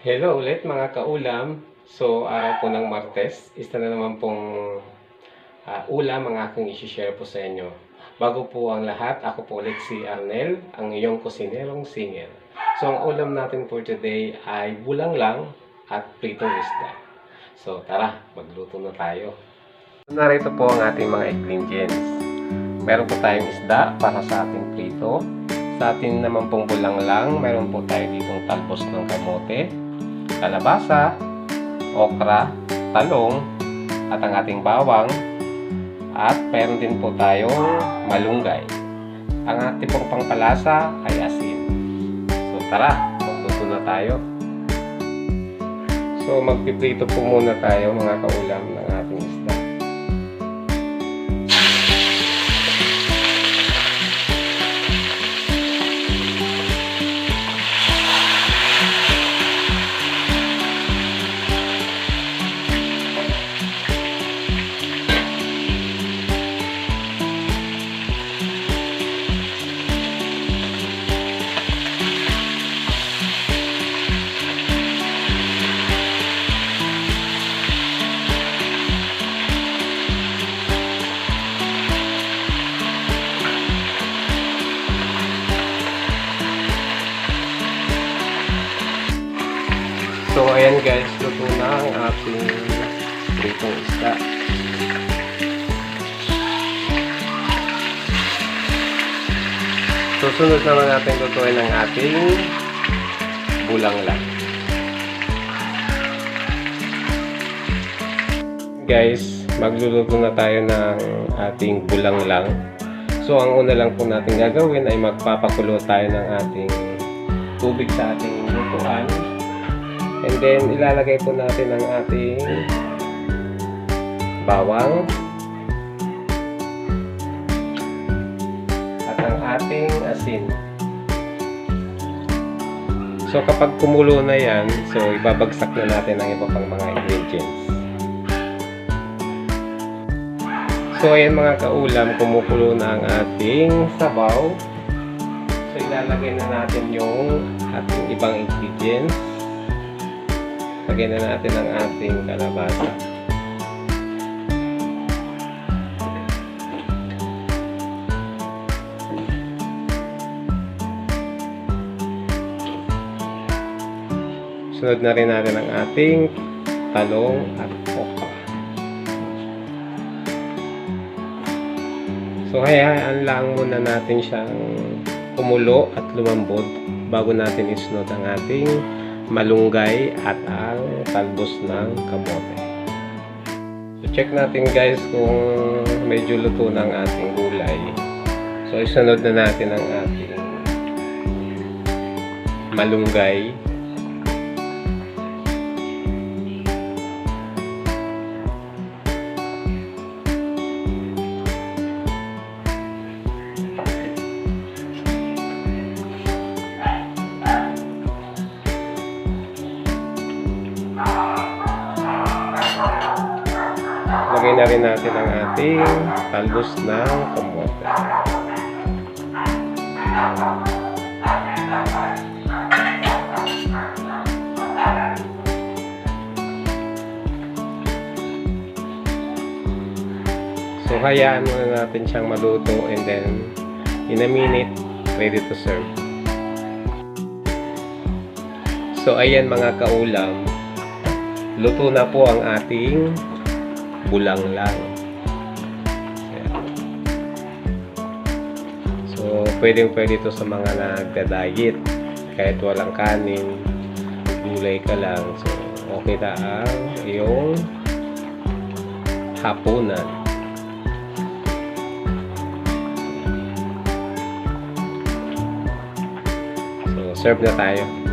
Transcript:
Hello ulit mga kaulam. So, araw po ng Martes, isa na naman pong ulam ang aking isi-share po sa inyo. Bago po ang lahat, ako po ulit si Arnel, ang iyong kusinerong singer. So, ang ulam natin for today ay bulanglang at pritong isda. So, tara, magluto na tayo. Narito po ang ating mga ingredients. Meron po tayong isda para sa ating prito. Sa atin naman pong bulanglang, meron po tayo ditong talbos ng kamote, kalabasa, okra, talong, at ang ating bawang, at meron din po tayong malunggay. Ang ating pong pangpalasa ay asin. So tara, magluto na tayo. So magpiprito po muna tayo mga kaulam ng ating isda. So, ayan guys, luto na ang ating pritong isda. Susunod naman natin lutuin ang ating bulanglang. Guys, magluluto na tayo ng ating bulanglang. So, ang una lang po natin gagawin ay magpapakulo tayo ng ating tubig sa ating lutuan. And then, ilalagay po natin ang ating bawang at ang ating asin. So, kapag kumulo na yan, so ibabagsak na natin ang iba pang mga ingredients. So, ayan mga kaulam, kumukulo na ang ating sabaw. So, ilalagay na natin yung ating ibang ingredients. Lagyan na natin ang ating kalabasa. Sunod na rin natin ang ating talong at okra. So, hayaan lang muna natin siyang kumulo at lumambot bago natin isunod ang ating malunggay at ang talbos ng kamote. So check natin guys kung medyo luto ng ating gulay. So isunod na natin ang ating malunggay. Lagay na rin natin ang ating talbos ng kamote. So, hayaan muna natin siyang maluto and then in a minute, ready to serve. So, ayan mga kaulam, luto na po ang ating bulanglang. So, pwede ito sa mga nagda-diet. Kahit walang kanin, gulay ka lang. So, okay na ang iyong hapunan. So, serve na tayo.